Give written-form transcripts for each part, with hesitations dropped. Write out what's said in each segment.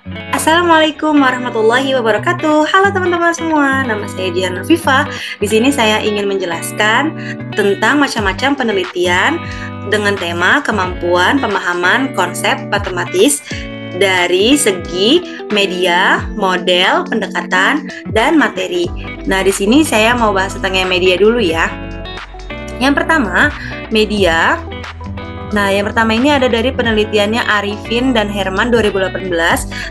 Assalamualaikum warahmatullahi wabarakatuh. Halo teman-teman semua, nama saya Diana Viva. Di sini saya ingin menjelaskan tentang macam-macam penelitian dengan tema kemampuan pemahaman konsep matematis dari segi media, model, pendekatan, dan materi. Nah, di sini saya mau bahas tentang media dulu ya. Yang pertama, media. Nah, yang pertama ini ada dari penelitiannya Arifin dan Herman 2018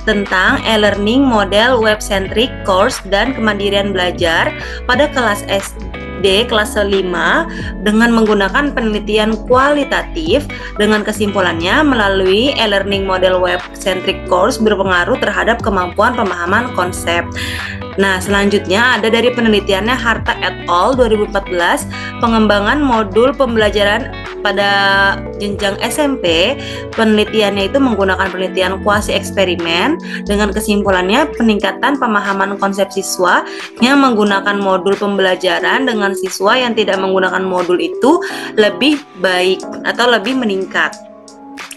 tentang e-learning model web-centric course dan kemandirian belajar pada kelas SD kelas 5 dengan menggunakan penelitian kualitatif dengan kesimpulannya melalui e-learning model web-centric course berpengaruh terhadap kemampuan pemahaman konsep. Nah, selanjutnya ada dari penelitiannya Harta et al. 2014 pengembangan modul pembelajaran pada jenjang SMP. Penelitiannya itu menggunakan penelitian kuasi eksperimen dengan kesimpulannya peningkatan pemahaman konsep siswa yang menggunakan modul pembelajaran dengan siswa yang tidak menggunakan modul itu lebih baik atau lebih meningkat.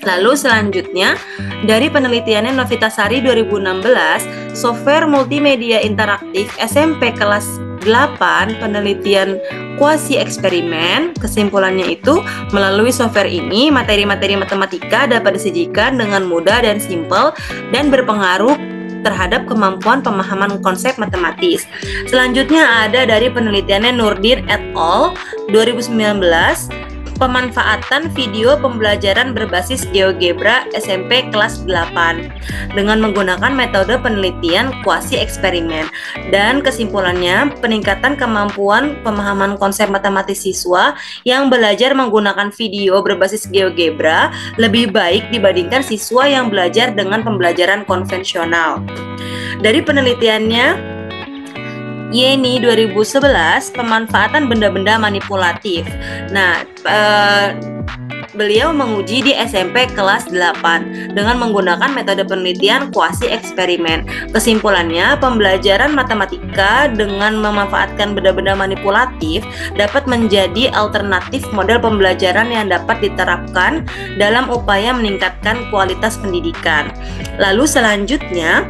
Lalu selanjutnya dari penelitiannya Novitasari 2016 software multimedia interaktif SMP kelas 8 penelitian kuasi eksperimen. Kesimpulannya itu melalui software ini materi-materi matematika dapat disajikan dengan mudah dan simpel dan berpengaruh terhadap kemampuan pemahaman konsep matematis. Selanjutnya ada dari penelitiannya Nurdin et al. 2019 pemanfaatan video pembelajaran berbasis GeoGebra SMP kelas 8 dengan menggunakan metode penelitian kuasi eksperimen. Dan kesimpulannya, peningkatan kemampuan pemahaman konsep matematis siswa yang belajar menggunakan video berbasis GeoGebra lebih baik dibandingkan siswa yang belajar dengan pembelajaran konvensional. Dari penelitiannya Yeni 2011 pemanfaatan benda-benda manipulatif. Nah, beliau menguji di SMP kelas 8 dengan menggunakan metode penelitian kuasi eksperimen. Kesimpulannya, pembelajaran matematika dengan memanfaatkan benda-benda manipulatif dapat menjadi alternatif model pembelajaran yang dapat diterapkan dalam upaya meningkatkan kualitas pendidikan. Lalu selanjutnya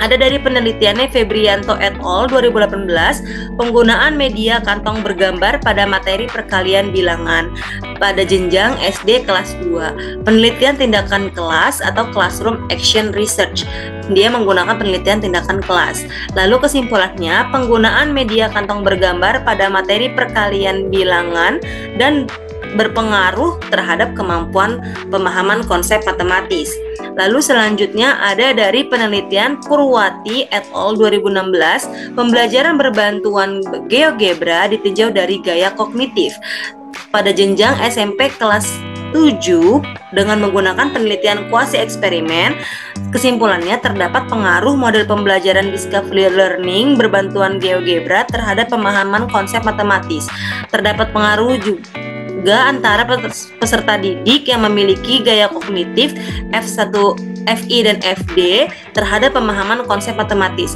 ada dari penelitiannya Febrianto et al. 2018 penggunaan media kantong bergambar pada materi perkalian bilangan pada jenjang SD kelas 2. Penelitian tindakan kelas atau classroom action research. Dia menggunakan penelitian tindakan kelas. Lalu kesimpulannya, penggunaan media kantong bergambar pada materi perkalian bilangan dan berpengaruh terhadap kemampuan pemahaman konsep matematis. Lalu selanjutnya ada dari penelitian Purwati et al. 2016 pembelajaran berbantuan GeoGebra ditinjau dari gaya kognitif pada jenjang SMP kelas 7 dengan menggunakan penelitian kuasi eksperimen. Kesimpulannya, terdapat pengaruh model pembelajaran discovery learning berbantuan GeoGebra terhadap pemahaman konsep matematis. Terdapat pengaruh juga antara peserta didik yang memiliki gaya kognitif F1, FI, dan FD terhadap pemahaman konsep matematis,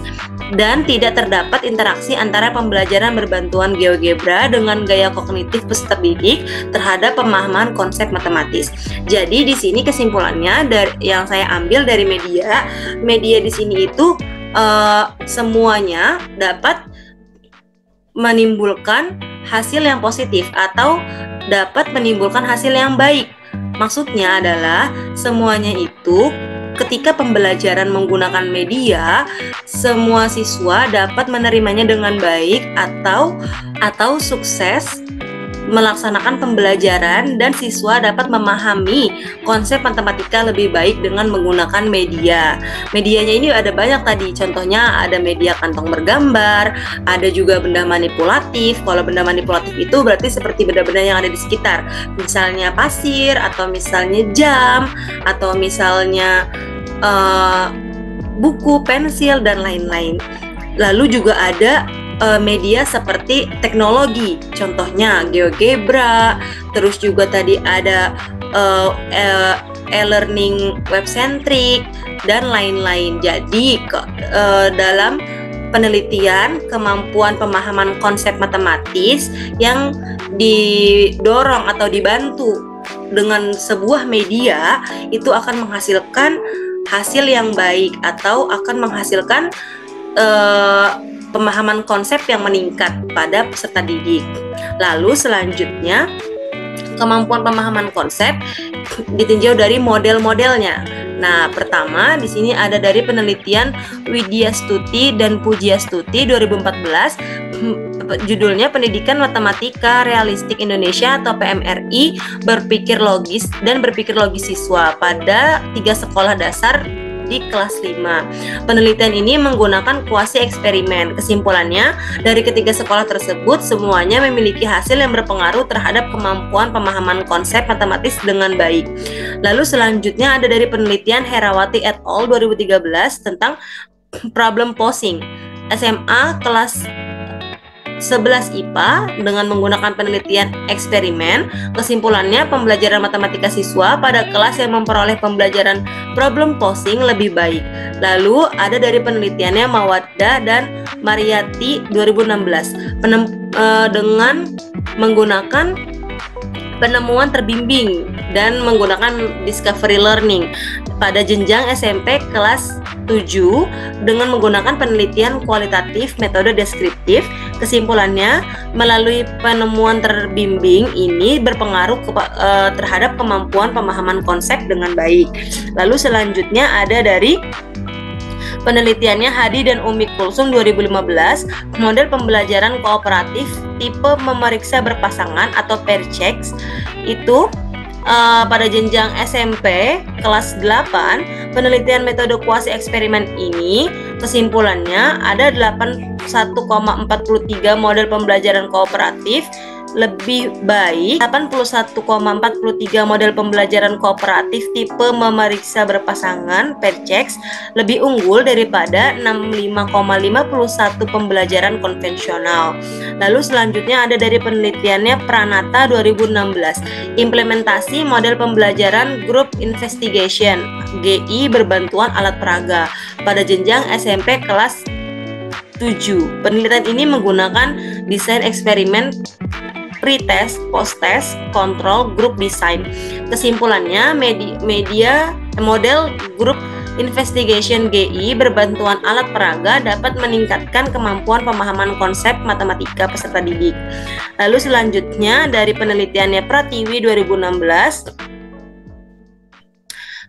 dan tidak terdapat interaksi antara pembelajaran berbantuan GeoGebra dengan gaya kognitif peserta didik terhadap pemahaman konsep matematis. Jadi di sini kesimpulannya dari yang saya ambil dari media di sini itu semuanya dapat menimbulkan hasil yang positif atau dapat menimbulkan hasil yang baik. Maksudnya adalah semuanya itu ketika pembelajaran menggunakan media, semua siswa dapat menerimanya dengan baik atau sukses melaksanakan pembelajaran dan siswa dapat memahami konsep matematika lebih baik dengan menggunakan media. Medianya ini ada banyak tadi, contohnya ada media kantong bergambar, ada juga benda manipulatif. Kalau benda manipulatif itu berarti seperti benda-benda yang ada di sekitar, misalnya pasir, atau misalnya jam, atau misalnya buku, pensil, dan lain-lain. Lalu juga ada media seperti teknologi, contohnya GeoGebra, terus juga tadi ada e-learning web-centric, dan lain-lain. Jadi dalam penelitian kemampuan pemahaman konsep matematis yang didorong atau dibantu dengan sebuah media itu akan menghasilkan hasil yang baik atau akan menghasilkan pemahaman konsep yang meningkat pada peserta didik. Lalu selanjutnya, kemampuan pemahaman konsep ditinjau dari model-modelnya. Nah, pertama di sini ada dari penelitian Widya Stuti dan Pujia Stuti 2014, judulnya Pendidikan Matematika Realistik Indonesia atau PMRI, berpikir logis dan berpikir logis siswa pada 3 sekolah dasar di kelas 5. Penelitian ini menggunakan kuasi eksperimen. Kesimpulannya, dari ketiga sekolah tersebut semuanya memiliki hasil yang berpengaruh terhadap kemampuan pemahaman konsep matematis dengan baik. Lalu selanjutnya ada dari penelitian Herawati et al. 2013 tentang problem posing SMA kelas 11 IPA dengan menggunakan penelitian eksperimen. Kesimpulannya, pembelajaran matematika siswa pada kelas yang memperoleh pembelajaran problem posing lebih baik. Lalu ada dari penelitiannya Mawadda dan Mariyati 2016 dengan menggunakan penemuan terbimbing dan menggunakan discovery learning pada jenjang SMP kelas 7 dengan menggunakan penelitian kualitatif metode deskriptif. Kesimpulannya, melalui penemuan terbimbing ini berpengaruh terhadap kemampuan pemahaman konsep dengan baik. Lalu selanjutnya ada dari penelitiannya Hadi dan Umi Kulsum 2015, model pembelajaran kooperatif tipe memeriksa berpasangan atau pair checks itu pada jenjang SMP kelas 8. Penelitian metode kuasi eksperimen ini kesimpulannya ada 81,43 model pembelajaran kooperatif lebih baik, 81,43 model pembelajaran kooperatif tipe memeriksa berpasangan pair checks lebih unggul daripada 65,51 pembelajaran konvensional. Lalu selanjutnya ada dari penelitiannya Pranata 2016, implementasi model pembelajaran group investigation GI berbantuan alat peraga pada jenjang SMP kelas 7. Penelitian ini menggunakan desain eksperimen pre-test, post-test, kontrol, group design. Kesimpulannya, media model group investigation GI berbantuan alat peraga dapat meningkatkan kemampuan pemahaman konsep matematika peserta didik. Lalu selanjutnya dari penelitiannya Pratiwi 2016,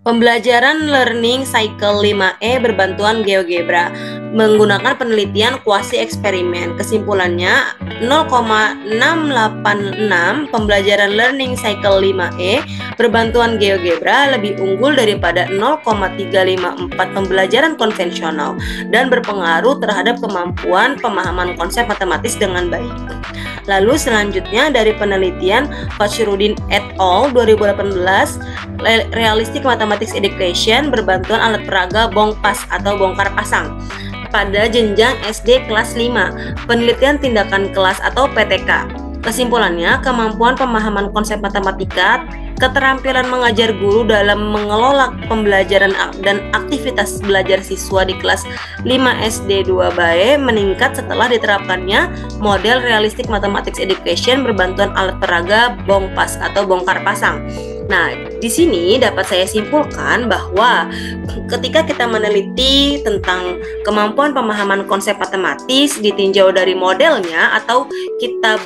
pembelajaran learning cycle 5E berbantuan GeoGebra menggunakan penelitian kuasi eksperimen. Kesimpulannya, 0,686 pembelajaran learning cycle 5E berbantuan GeoGebra lebih unggul daripada 0,354 pembelajaran konvensional dan berpengaruh terhadap kemampuan pemahaman konsep matematis dengan baik. Lalu selanjutnya dari penelitian Fakhruddin et al. 2018, Realistic Mathematics Education berbantuan alat peraga bongpas atau bongkar pasang pada jenjang SD kelas 5, penelitian tindakan kelas atau PTK. Kesimpulannya, kemampuan pemahaman konsep matematika, keterampilan mengajar guru dalam mengelola pembelajaran dan aktivitas belajar siswa di kelas 5 SD 2 BAE meningkat setelah diterapkannya model Realistic Mathematics Education berbantuan alat peraga bongpas atau bongkar pasang. Nah, di sini dapat saya simpulkan bahwa ketika kita meneliti tentang kemampuan pemahaman konsep matematis ditinjau dari modelnya atau kita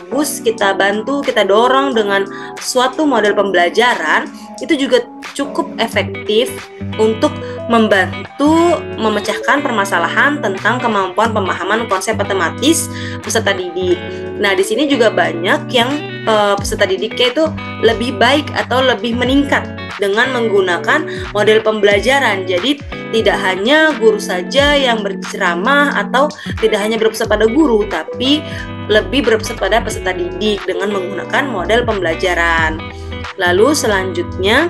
bantu, kita dorong dengan suatu model pembelajaran, itu juga cukup efektif untuk membantu memecahkan permasalahan tentang kemampuan pemahaman konsep matematis peserta didik. Nah, di sini juga banyak yang peserta didiknya itu lebih baik atau lebih meningkat dengan menggunakan model pembelajaran. Jadi tidak hanya guru saja yang berceramah atau tidak hanya berpusat pada guru, tapi lebih berpusat pada peserta didik dengan menggunakan model pembelajaran. Lalu selanjutnya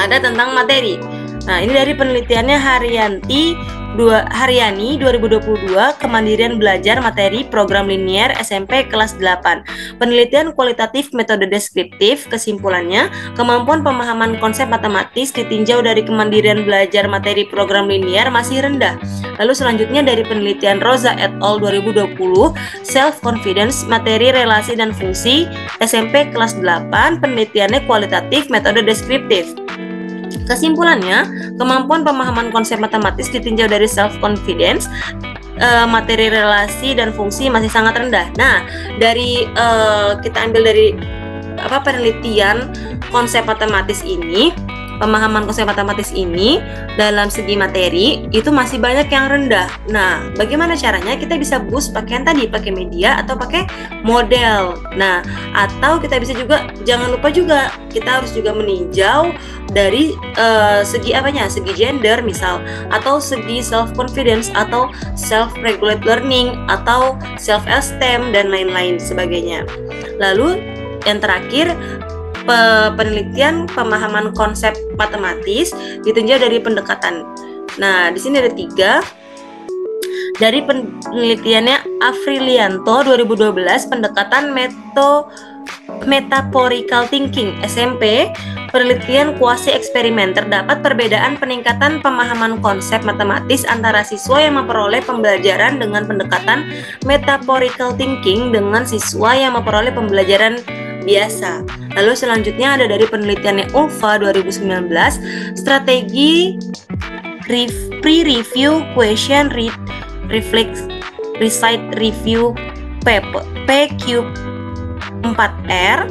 ada tentang materi. Nah, ini dari penelitiannya Haryanti Haryani 2022 Kemandirian Belajar Materi Program Linier SMP kelas 8. Penelitian kualitatif metode deskriptif. Kesimpulannya, kemampuan pemahaman konsep matematis ditinjau dari kemandirian belajar materi program linier masih rendah. Lalu selanjutnya dari penelitian Rosa et al 2020 Self Confidence Materi Relasi dan Fungsi SMP kelas 8. Penelitiannya kualitatif metode deskriptif. Kesimpulannya, kemampuan pemahaman konsep matematis ditinjau dari self-confidence, materi relasi dan fungsi masih sangat rendah. Nah, dari kita ambil dari penelitian konsep matematis ini, pemahaman konsep matematis ini dalam segi materi itu masih banyak yang rendah. Nah, bagaimana caranya? Kita bisa boost pakai media atau pakai model. Nah, atau kita bisa juga, jangan lupa juga kita harus juga meninjau dari segi segi gender misal, atau segi self confidence, atau self regulate learning, atau self esteem dan lain-lain sebagainya. Lalu yang terakhir, penelitian pemahaman konsep matematis ditinjau dari pendekatan. Nah, di sini ada 3. Dari penelitiannya Afrilianto 2012 pendekatan metaphorical thinking SMP, penelitian kuasi eksperimen. Terdapat perbedaan peningkatan pemahaman konsep matematis antara siswa yang memperoleh pembelajaran dengan pendekatan metaphorical thinking dengan siswa yang memperoleh pembelajaran biasa. Lalu selanjutnya ada dari penelitiannya Ulfa 2019 strategi pre-review question read reflex recite review PQ4R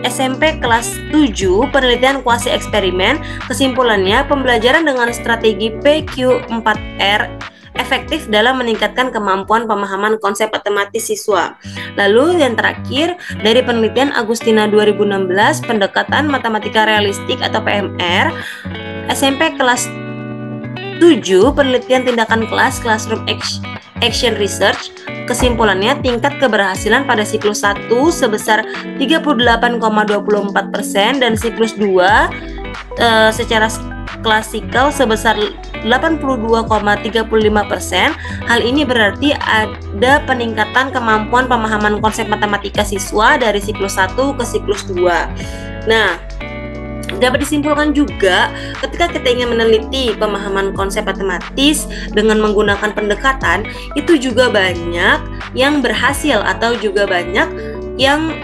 SMP kelas 7 penelitian kuasi eksperimen. Kesimpulannya, pembelajaran dengan strategi PQ4R efektif dalam meningkatkan kemampuan pemahaman konsep matematis siswa. Lalu yang terakhir dari penelitian Agustina 2016 pendekatan matematika realistik atau PMR SMP kelas 7 penelitian tindakan kelas classroom action research. Kesimpulannya, tingkat keberhasilan pada siklus 1 sebesar 38,24% dan siklus 2 secara klasikal sebesar 82,35%. Hal ini berarti ada peningkatan kemampuan pemahaman konsep matematika siswa dari siklus 1 ke siklus 2. Nah, dapat disimpulkan juga ketika kita ingin meneliti pemahaman konsep matematis dengan menggunakan pendekatan, itu juga banyak yang berhasil atau juga banyak yang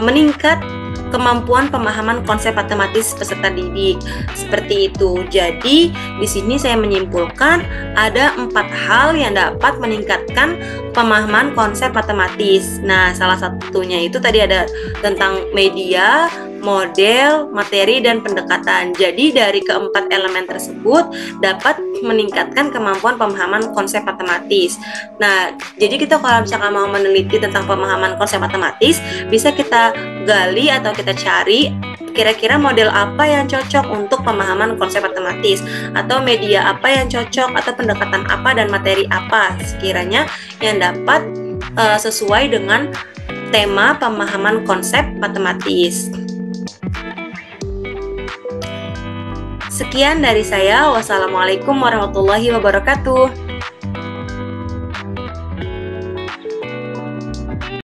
meningkat kemampuan pemahaman konsep matematis peserta didik. Seperti itu. Jadi di sini saya menyimpulkan ada 4 hal yang dapat meningkatkan pemahaman konsep matematis. Nah, salah satunya itu tadi ada tentang media, model, materi, dan pendekatan. Jadi dari keempat elemen tersebut dapat meningkatkan kemampuan pemahaman konsep matematis. Nah, jadi kita kalau misalkan mau meneliti tentang pemahaman konsep matematis, bisa kita gali atau kita cari kira-kira model apa yang cocok untuk pemahaman konsep matematis, atau media apa yang cocok, atau pendekatan apa dan materi apa sekiranya yang dapat sesuai dengan tema pemahaman konsep matematis. Sekian dari saya. Wassalamualaikum warahmatullahi wabarakatuh.